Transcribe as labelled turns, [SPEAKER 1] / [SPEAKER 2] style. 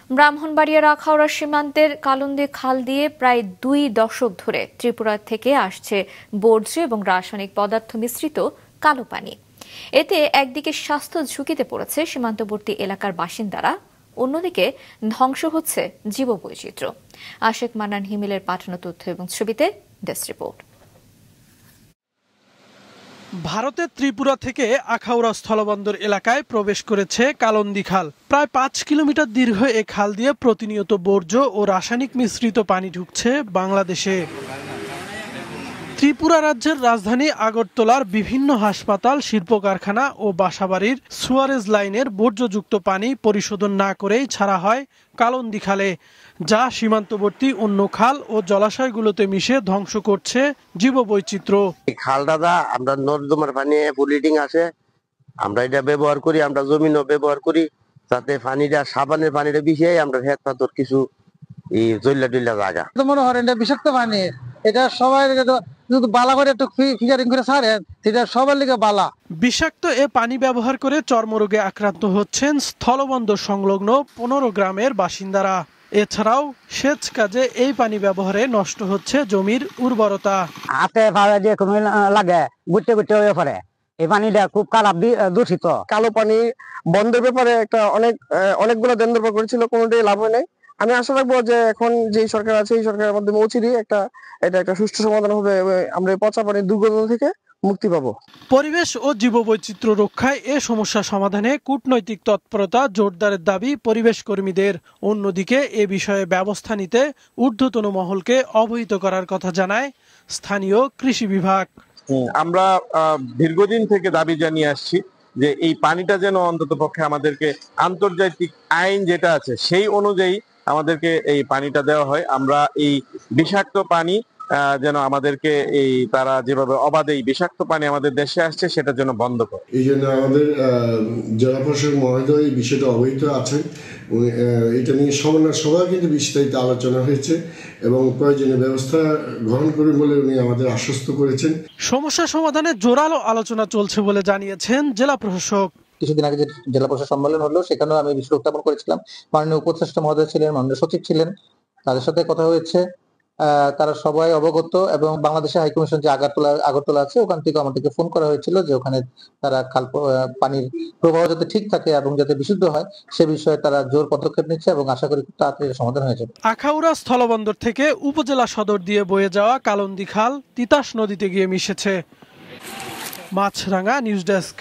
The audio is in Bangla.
[SPEAKER 1] ব্রাহ্মণবাড়িয়ার আখাউড়া সীমান্তের কালন্দী খাল দিয়ে প্রায় 2 দশক ধরে ত্রিপুরা থেকে আসছে বর্জ্য এবং রাসায়নিক পদার্থ মিশ্রিত কালো পানি। এতে একদিকে স্বাস্থ্য ঝুঁকিতে পড়েছে সীমান্তবর্তী এলাকার বাসিন্দারা, অন্যদিকে ধ্বংস হচ্ছে জীববৈচিত্র্য। আশেক মান্নান হিমেলের পাঠানো তথ্য এবং ছবিতে ডেস্ক রিপোর্ট।
[SPEAKER 2] ভারতের ত্রিপুরা থেকে আখাউড়া স্থলবন্দর এলাকায় প্রবেশ করেছে কালন্দী খাল। প্রায় 5 কিলোমিটার দীর্ঘ এ খাল দিয়ে প্রতিনিয়ত বর্জ্য ও রাসায়নিক মিশ্রিত পানি ঢুকছে বাংলাদেশে। ত্রিপুরা রাজ্যের রাজধানী আগরতলার বিভিন্ন হাসপাতাল, শিল্প কারখানা ও বাসাবাড়ির সুয়ারেজ লাইনের বর্জ্যযুক্ত পানি পরিশোধন না করেই ছাড়া হয় কালন্দী খালে, যা সীমান্তবর্তী অন্য খাল ও জলাশয়গুলোতে মিশে ধ্বংস করছে জীববৈচিত্র্য।
[SPEAKER 3] খালটা আমরা নর্দমার পানি পলিউটিং আসে, আমরা এটা ব্যবহার করি, আমরা জমিনও ব্যবহার করি, যাতে পানিটা সাবানের পানিটা বিষে আমরা ভেদ পাথর কিছু জল্লা টল্লা জায়গা
[SPEAKER 4] মনে হয় এটা বিষাক্ত পানি। এটা সবাই যদি বালা করে একটু ফিল্টারিং করে ছাড়েন, সেটা সবার লিগে বালা।
[SPEAKER 2] বিষাক্ত এ পানি ব্যবহার করে চর্মরোগে আক্রান্ত হচ্ছেন স্থলবন্দর সংলগ্ন 15 গ্রামের বাসিন্দারা। এছাড়াও সেচ কাজে এই পানি ব্যবহারে নষ্ট হচ্ছে জমির উর্বরতা।
[SPEAKER 5] হাতে ভাবে দিয়ে কমে লাগে, গুটে গুটে হয়ে পড়ে। এই পানিটা খুব খারাপ, দূষিত।
[SPEAKER 6] কালো পানি বন্ধের ব্যাপারে একটা অনেকগুলো দেন দরবার করেছিল, কোনোটাই লাভ হয় নাই। আমি আশা রাখবো যে এখন যে সরকার আছে, এই সরকারের মাধ্যমে অচিরেই এটা একটা সুষ্ঠু সমাধান হবে, আমরা পচা পানির দুর্গন্ধ থেকে মুক্তি পাবো।
[SPEAKER 2] পরিবেশ ও জীববৈচিত্র্য রক্ষায় এ সমস্যা সমাধানে কূটনৈতিক তৎপরতা জোরদারের দাবি পরিবেশ কর্মীদের। অন্যদিকে এ বিষয়ে ব্যবস্থা নিতে ঊর্ধ্বতন মহলকে অবহিত করার কথা জানায় স্থানীয় কৃষি বিভাগ।
[SPEAKER 7] আমরা দীর্ঘদিন থেকে দাবি জানিয়ে আসছি যে এই পানিটা যেন অন্ততপক্ষে আমাদেরকে আন্তর্জাতিক আইন যেটা আছে সেই অনুযায়ী আমাদেরকে এই পানিটা দেওয়া হয়। আমরা এই বিষাক্ত পানি যেন আমাদেরকে তারা যেভাবে অবাধে বিষাক্ত পানি আমাদের দেশে আসছে সেটা যেন বন্ধ করে।
[SPEAKER 8] এই জন্য আমাদের জেলা প্রশাসক মহোদয় এই বিষয়টা অবহিত আছেন। এটা নিয়ে সবার কিন্তু বিস্তারিত আলোচনা হয়েছে এবং প্রয়োজনীয় ব্যবস্থা গ্রহণ করবেন বলে উনি আমাদের আশ্বস্ত করেছেন।
[SPEAKER 2] সমস্যা সমাধানে জোরালো আলোচনা চলছে বলে জানিয়েছেন জেলা প্রশাসক।
[SPEAKER 9] কিছুদিন আগে যে জেলা প্রশাসক সম্মেলন হলো, সেখানেও আমি বিষয় উত্থাপন করেছিলাম। মাননীয় উপদেষ্টা মহোদয় ছিলেন, মাননীয় সচিব ছিলেন, তাদের সাথে কথা হয়েছে। তারা সবাই অবগত এবং বাংলাদেশের হাইকমিশন যে আগরতলা আছে, ওখান থেকে আমাদেরকে ফোন করা হয়েছিল যে ওখানে তারা পানির প্রবাহ যাতে ঠিক থাকে এবং যাতে বিশুদ্ধ হয় সে বিষয়ে তারা জোর পদক্ষেপ নিচ্ছে এবং আশা করি খুব তাড়াতাড়ি সমাধান হয়ে যাবে।
[SPEAKER 2] আখাউড়া স্থলবন্দর থেকে উপজেলা সদর দিয়ে বয়ে যাওয়া কালন্দী খাল তিতাস নদীতে গিয়ে মিশেছে। মাছরাঙা নিউজ ডেস্ক।